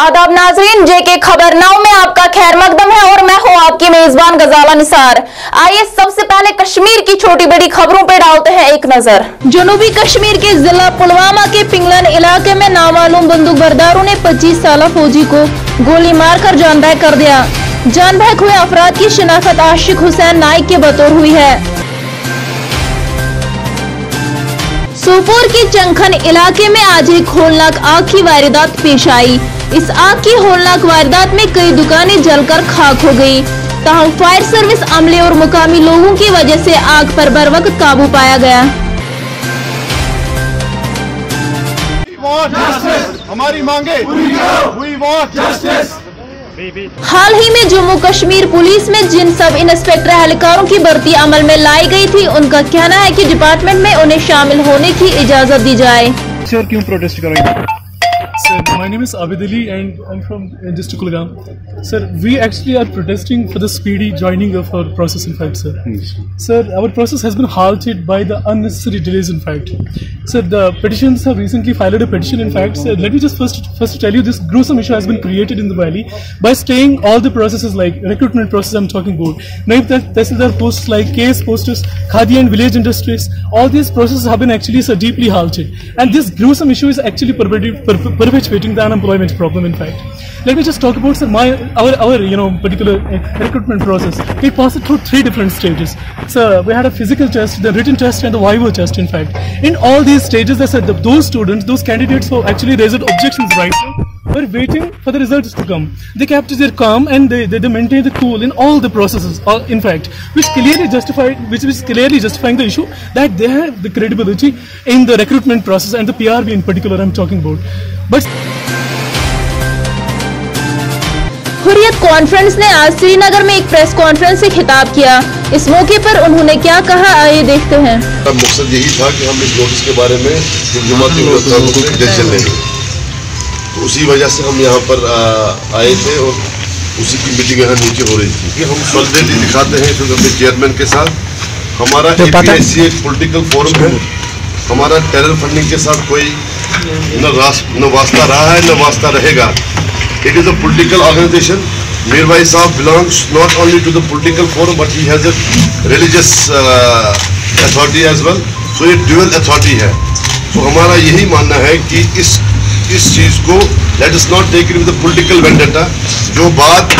आदाब नाजरीन, जेके खबर नाउ में आपका खैर मकदम है और मैं हूं आपकी मेजबान गजाला निसार। आइए सबसे पहले कश्मीर की छोटी बड़ी खबरों पर डालते हैं एक नजर। जनूबी कश्मीर के जिला पुलवामा के पिंगलन इलाके में नामालूम बंदूक बरदारों ने 25 साल फौजी को गोली मारकर जान बहक कर दिया। जान बहक हुए अफराद की शिनाख्त आशिक हुसैन नाइक के बतौर हुई है। सोपोर के चंखन इलाके में आज एक होलनाक आग की वारदात पेश आई। इस आग की होलनाक वारदात में कई दुकानें जलकर खाक हो गई। ताहम फायर सर्विस अमले और मुकामी लोगों की वजह से आग पर बरवक्त काबू पाया गया। हमारी मांगे, हाल ही में जम्मू कश्मीर पुलिस में जिन सब इंस्पेक्टर एहलकारों की भर्ती अमल में लाई गई थी, उनका कहना है कि डिपार्टमेंट में उन्हें शामिल होने की इजाजत दी जाए। सर क्यों प्रोटेस्ट करेंगे? Sir, my name is Abid Ali and I'm from district Kulgam. Sir, we actually are protesting for the speedy joining of our process in fact, sir. Sir, our process has been halted by the unnecessary delays in fact. Sir, the petitions have recently filed a petition in fact. Sir, let me just first tell you this gruesome issue has been created in the valley by staying all the processes like recruitment process I'm talking about. Naib Tehsildar posts like case posters, Khadi and village industries, all these processes have been actually sir deeply halted. And this gruesome issue is actually perpetuating the unemployment problem in fact. Let me just talk about sir our particular recruitment process. We passed it through 3 different stages. So we had a physical test, the written test and the viva test in fact. In all these stages they said that those students, those candidates who actually raised objections right were waiting for the results to come. They kept their calm and they maintained the cool in all the processes in fact, which is clearly justifying the issue that they have the credibility in the recruitment process and the PRB in particular I'm talking about. But Hurriyat conference ने आज श्रीनगर में एक press conference से खिताब किया। इस मौके पर उन्होंने क्या कहा, आइए देखते हैं। मकसद यही था कि हम इस नोटिस के बारे में डिसीजन लेंगे, तो उसी वजह से हम यहाँ पर आए थे और उसी की मीटिंग यहाँ नीचे हो रही थी कि हम सॉलिडेरिटी दिखाते हैं तो अपने चेयरमैन के साथ। हमारा APSC एक पॉलिटिकल फोरम है, हमारा टेरर फंडिंग के साथ कोई न वास्ता रहा है न वास्ता रहेगा। It is a political organization. Mir Bhai Sahab belongs not only to the political forum but he has a religious authority as well. So ये dual authority है। तो हमारा यही मानना है कि इस चीज़ को let us not take it with a political vendetta। जो बात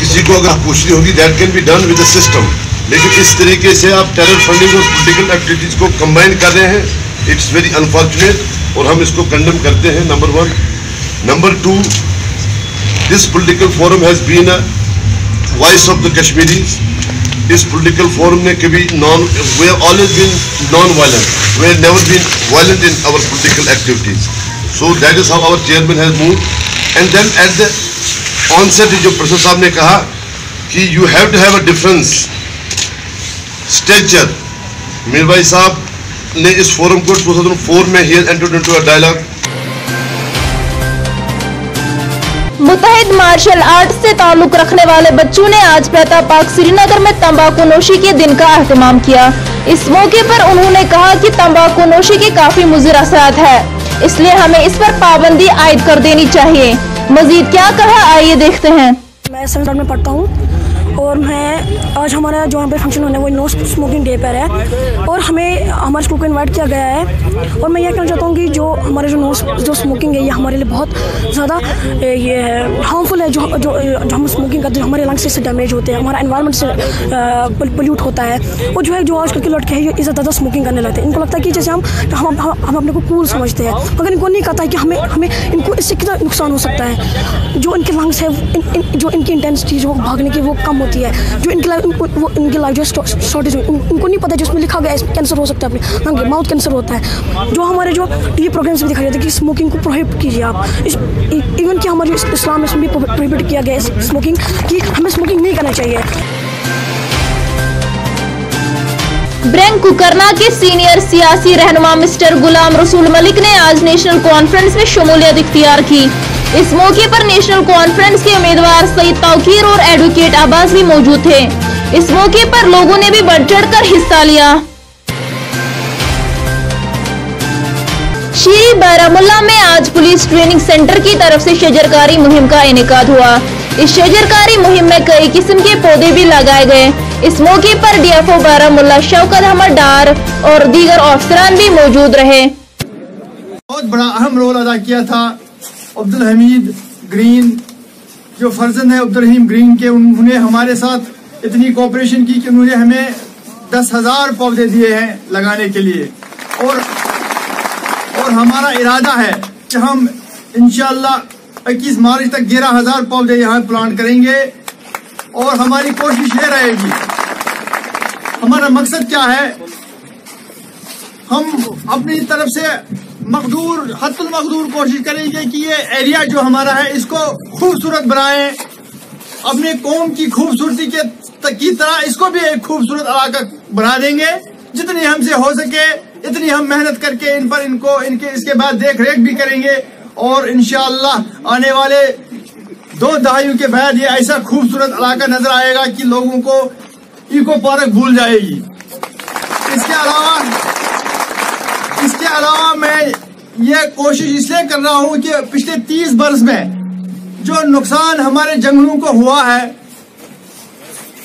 किसी को अगर पूछनी होगी that can be done with the system। लेकिन इस तरीके से आप टेरर फंडिंग और पॉलिटिकल एक्टिविटीज को कंबाइन कर रहे हैं, इट्स वेरी अनफॉर्चुनेट और हम इसको कंडेम करते हैं। Number 1। Number 2, this political forum has been a voice of the Kashmiris. इस political forum ने कभी we have always been non-violent. We have never been violent in our political activities. So that is how our chairman has moved. And then at the onset जो प्रसाद साहब ने कहा कि you have to have a difference stature. Mir भाई साहब ने इस forum को 2004 में he has entered into a dialogue. मुत्तहिद मार्शल आर्ट से ताल्लुक रखने वाले बच्चों ने आज पैता पाक श्रीनगर में तंबाकू नोशी के दिन का एहतमाम किया। इस मौके पर उन्होंने कहा कि तंबाकू नोशी के काफी मुज़िर असरात है, इसलिए हमें इस पर पाबंदी आयद कर देनी चाहिए। मजीद क्या कहा, आइए देखते हैं। मैं 7th में पढ़ता हूँ और मैं आज हमारा जो यहाँ पे फंक्शन होने वो नो स्मोकिंग डे पर है और हमें हमारे स्कूल को इनवाइट किया गया है। और मैं ये कहना चाहता हूँ कि जो हमारे जो स्मोकिंग है ये हमारे लिए बहुत ज़्यादा ये हार्मफुल है। जो हम स्मोकिंग करते हैं हमारे लंग्स से डैमेज होते हैं, हमारा एनवायरनमेंट से पोल्यूट होता है। और जो है जो आजकल के लड़के हैं ये इससे ज़्यादा स्मोकिंग करने लगते हैं। इनको लगता है कि जैसे हम अपने को कूल समझते हैं, मगर इनको नहीं कहता है कि हमें इनको इससे कितना नुकसान हो सकता है। जो इनके लंग्स है जो इनकी इंटेंसिटी जो भागने की वो कम होती है, जो इनकी लाइफ जो शॉर्टेज उनको नहीं पता, जिसमें लिखा गया इसमें कैंसर हो सकता है, अपने लंग माउथ कैंसर होता है। जो हमारे जो टीवी प्रोग्राम्स में दिखाई जाता है कि स्मोकिंग को प्रोहिबिट कीजिए आप, इवन कि हमारे इस्लाम में भी प्रोहिबिट किया गया है स्मोकिंग, कि हमें स्मोकिंग नहीं करना चाहिए। ब्रैंक कुकरना के सीनियर सियासी रहनुमा मिस्टर गुलाम रसूल मलिक ने आज नेशनल कॉन्फ्रेंस में शमूलियत इख्तियार की। इस मौके पर नेशनल कॉन्फ्रेंस के उम्मीदवार सईद तौकीर और एडवोकेट अब्बास भी मौजूद थे। इस मौके पर लोगों ने भी बढ़ चढ़ कर हिस्सा लिया। शीरी जनूबी बारामुल्ला में आज पुलिस ट्रेनिंग सेंटर की तरफ से शजरकारी मुहिम का इनेकाद हुआ। इस शजरकारी मुहिम में कई किस्म के पौधे भी लगाए गए। इस मौके पर डीएफओ बारामुल्ला शौकत अहमद डार और दीगर अफसरान भी मौजूद रहे। बहुत बड़ा अहम रोल अदा किया था अब्दुल हमीद ग्रीन, जो फर्जंद है अब्दुल रहीम ग्रीन के। उन्होंने हमारे साथ इतनी कोऑपरेशन की कि उन्होंने हमें 10,000 पौधे दिए हैं लगाने के लिए, और हमारा इरादा है कि हम इंशाअल्लाह 21 मार्च तक 11,000 पौधे यहाँ प्लांट करेंगे। और हमारी कोशिश ये रहेगी, हमारा मकसद क्या है, हम अपनी तरफ से हद्दुल मकदूर कोशिश करेंगे कि ये एरिया जो हमारा है इसको खूबसूरत बनाएं, अपने कौम की खूबसूरती की तरह इसको भी एक खूबसूरत इलाका बना देंगे। जितनी हमसे हो सके इतनी हम मेहनत करके इसके बाद देख रेख भी करेंगे, और इंशाअल्लाह आने वाले 2 दहाइयों के बाद ये ऐसा खूबसूरत इलाका नजर आएगा कि लोगों को इको पार्क भूल जाएगी। इसके अलावा मैं ये कोशिश इसलिए कर रहा हूँ कि पिछले 30 वर्ष में जो नुकसान हमारे जंगलों को हुआ है।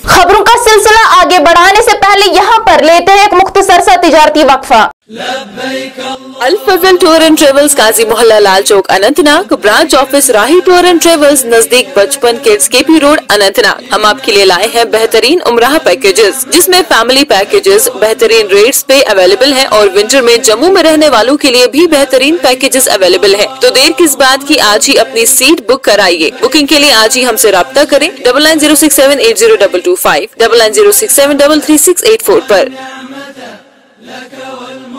खबरों का सिलसिला आगे बढ़ाने से पहले यहाँ पर लेते हैं एक मुख्तसर सा तिजारती वक्फा। Al Fazal tour and travels Kazi Mohalla Lal Chowk Anantnag, branch office Rahi tour and travels नजदीक Bachpan kids KP road Anantnag. हम आपके लिए लाए हैं बेहतरीन उम्राह पैकेजेस, जिसमें फैमिली पैकेजेस बेहतरीन रेट्स पे अवेलेबल हैं और विंटर में जम्मू में रहने वालों के लिए भी बेहतरीन पैकेजेस अवेलेबल हैं। तो देर किस बात की, आज ही अपनी सीट बुक कराइए। बुकिंग के लिए आज ही हमसे राब्ता करें 9906780225 9906733684 पर।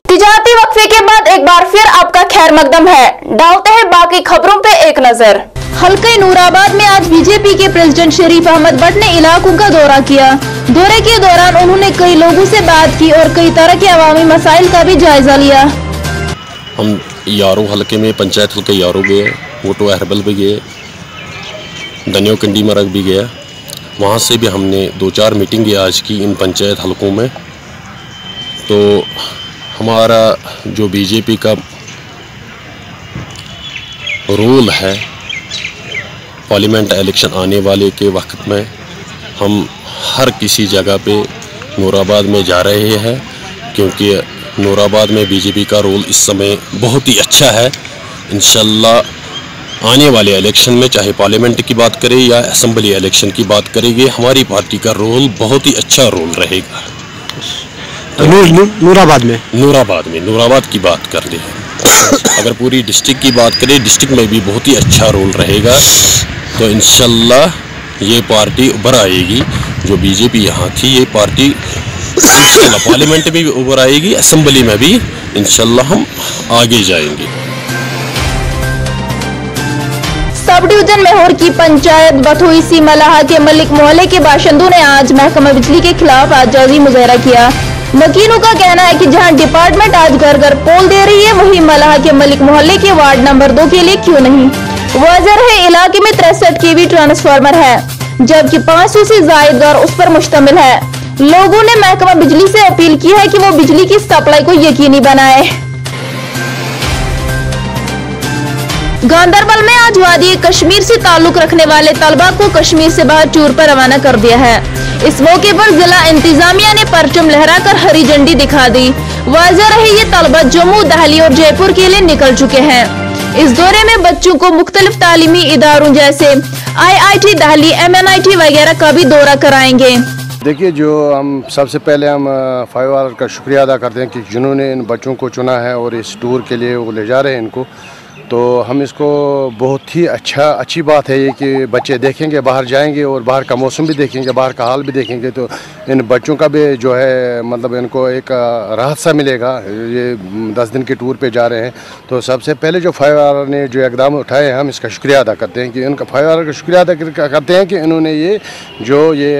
तिजारती वक्फे के बाद एक बार फिर आपका खैर मकदम है। डालते हैं बाकी खबरों पे एक नजर। हल्के नूराबाद में आज बीजेपी के प्रेसिडेंट शरीफ अहमद भट्ट ने इलाकों का दौरा किया। दौरे के दौरान उन्होंने कई लोगों से बात की और कई तरह के अवामी मसाइल का भी जायजा लिया। हम यारों हल्के में पंचायत हल्के यारों गए, वोटो अहरबल भी गए, दनियो कंडी मरग भी गया। वहाँ से भी हमने 2-4 मीटिंगें आज की इन पंचायत हल्कों में। तो हमारा जो बीजेपी का रोल है पार्लियामेंट इलेक्शन आने वाले के वक्त में, हम हर किसी जगह पे नूराबाद में जा रहे हैं, क्योंकि नूराबाद में बीजेपी का रोल इस समय बहुत ही अच्छा है। इंशाल्लाह आने वाले इलेक्शन में चाहे पार्लियामेंट की बात करें या असेंबली इलेक्शन की बात करेंगे, हमारी पार्टी का रोल बहुत ही अच्छा रोल रहेगा। नूराबाद की बात कर ले, अगर पूरी डिस्ट्रिक्ट की बात करें, डिस्ट्रिक्ट में भी बहुत ही अच्छा रोल रहेगा। तो इंशाल्लाह ये पार्टी उभर आएगी। जो बीजेपी यहाँ थी, ये पार्टी इंशाल्लाह पार्लियामेंट में भी उभर आएगी, असेंबली में भी इंशाल्लाह हम आगे जाएंगे। सब डिवीजन मेहर की पंचायत बथुई सी मलाहा के मलिक मोहल्ले के बाशिंदों ने आज महकमा बिजली के खिलाफ आजादी मुजाहरा किया। वकीलों का कहना है कि जहां डिपार्टमेंट आज घर घर पोल दे रही है, वहीं मलाहा के मलिक मोहल्ले के वार्ड नंबर 2 के लिए क्यों नहीं। वजह है इलाके में 63 kV ट्रांसफार्मर है, जबकि 500 से ज्यादा घर उस पर मुश्तमिल है। लोगों ने महकमा बिजली से अपील की है कि वो बिजली की सप्लाई को यकीनी बनाए। गांधरबल में आज वादी कश्मीर से ताल्लुक रखने वाले तलबा को कश्मीर से बाहर टूर पर रवाना कर दिया है। इस मौके पर जिला इंतजामिया ने परचम लहराकर हरी झंडी दिखा दी। वाज़ेह रहे ये तलबा जम्मू, दिल्ली और जयपुर के लिए निकल चुके हैं। इस दौरे में बच्चों को मुख्तलिफ तालीमी इदारों जैसे IIT दिल्ली, MNIT वगैरह का भी दौरा कराएंगे। देखिए, जो हम सबसे पहले हम 5R का शुक्रिया अदा करते हैं कि जिन्होंने इन बच्चों को चुना है और इस टूर के लिए वो ले जा रहे हैं इनको। तो हम इसको बहुत ही अच्छी बात है ये कि बच्चे देखेंगे, बाहर जाएंगे और बाहर का मौसम भी देखेंगे, बाहर का हाल भी देखेंगे। तो इन बच्चों का भी जो है मतलब इनको एक राहत सा मिलेगा। ये 10 दिन के टूर पे जा रहे हैं। तो सबसे पहले जो 5R ने जो इकदाम उठाए हैं, हम इसका शुक्रिया अदा करते हैं कि इनका 5R का शुक्रिया अदा करते हैं कि इन्होंने ये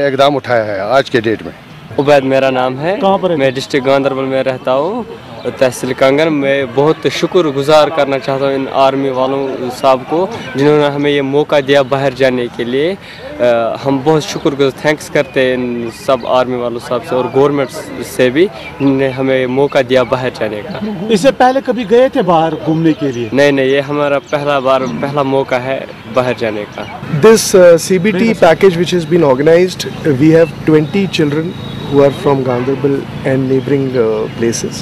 इकदाम उठाया है आज के डेट में। उबैद मेरा नाम है, मैं डिस्ट्रिक्ट गांधरबल में रहता हूँ, तहसील कंगन। मैं बहुत शुक्रगुजार करना चाहता हूँ इन आर्मी वालों साहब को, जिन्होंने हमें ये मौका दिया बाहर जाने के लिए। हम बहुत शुक्र थैंक्स करते हैं इन सब आर्मी वालों साहब से और गवर्नमेंट से भी, इन्होंने हमें मौका दिया बाहर जाने का। इससे पहले कभी गए थे बाहर घूमने के लिए? नहीं, ये हमारा पहला मौका है बाहर जाने का। This CBT package which has been organized, we have 20 children who are from Gandarbal and neighboring places.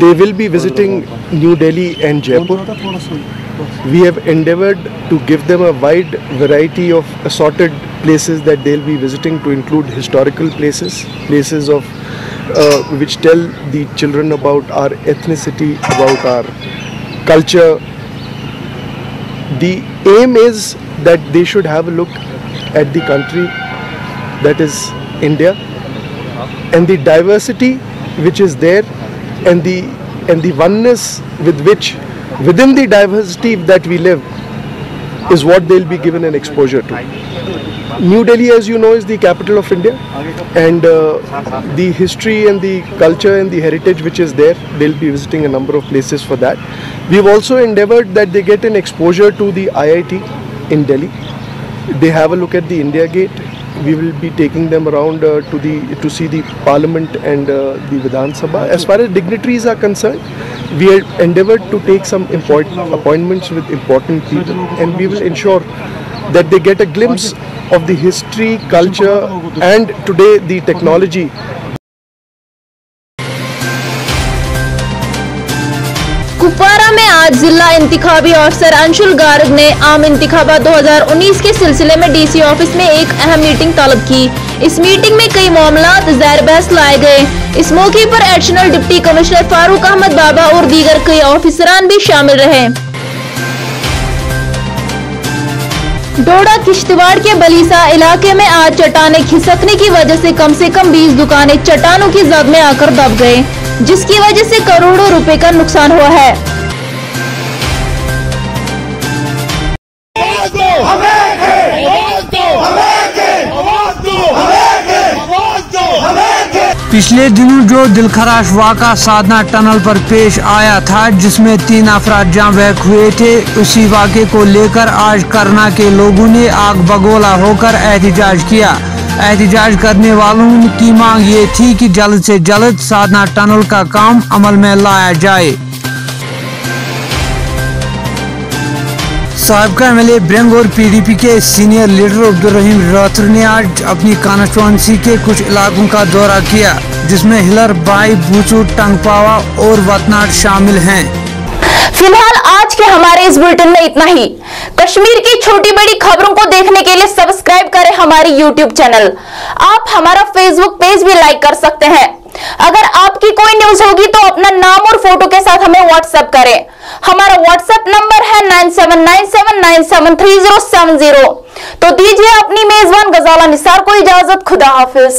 They will be visiting New Delhi and Jaipur. We have endeavored to give them a wide variety of assorted places that they'll be visiting, to include historical places of which tell the children about our ethnicity, about our culture. The aim is that they should have a look at the country that is India and the diversity which is there, and the oneness with which within the diversity that we live is what they'll be given an exposure to. New Delhi, as you know, is the capital of India, and the history and the culture and the heritage which is there, they'll be visiting a number of places for that. We've also endeavored that they get an exposure to the IIT in Delhi. They have a look at the India Gate. We will be taking them around to see the Parliament and the Vidhan Sabha. As far as dignitaries are concerned, we have endeavored to take some important appointments with important people, and we will ensure that they get a glimpse of the history, culture, and today the technology. Kupwara में आज जिला इंतखाबी अफसर अंशुल गार्ग ने आम इंतखाबात 2019 के सिलसिले में डीसी ऑफिस में एक अहम मीटिंग तलब की। इस मीटिंग में कई मामलात ज़ैर बहस लाए गए। इस मौके पर additional deputy commissioner Farooq Ahmad Baba और दीगर कई ऑफिसरान भी शामिल रहे। डोडा किश्तवाड़ के बलीसा इलाके में आज चट्टानें खिसकने की वजह से कम 20 दुकानें चट्टानों की जद में आकर दब गए, जिसकी वजह से करोड़ों रुपए का नुकसान हुआ है। पिछले दिनों जो दिलखराश वाक़ा साधना टनल पर पेश आया था, जिसमें 3 अफराद जान बहक हुए थे, उसी वाक़े को लेकर आज करना के लोगों ने आग बगोला होकर एहतजाज किया। एहतजाज करने वालों की मांग ये थी कि जल्द से जल्द साधना टनल का काम अमल में लाया जाए। साबिका MLA ब्रंग और PDP के सीनियर लीडर अब्दुल रहीम राठौर ने आज अपनी कॉन्स्टिट्यूएंसी के कुछ इलाकों का दौरा किया, जिसमें हिलर, बाई, बूचू, टंगपावा और वतनाड शामिल हैं। फिलहाल आज के हमारे इस बुलेटिन में इतना ही। कश्मीर की छोटी बड़ी खबरों को देखने के लिए सब्सक्राइब करें हमारी YouTube चैनल। आप हमारा Facebook पेज भी लाइक कर सकते हैं। अगर आपकी कोई न्यूज होगी तो अपना नाम और फोटो के साथ हमें व्हाट्सएप करें। हमारा व्हाट्सएप नंबर है 9797973070। तो दीजिए अपनी मेजबान गजाला निसार को इजाजत। खुदा हाफिज।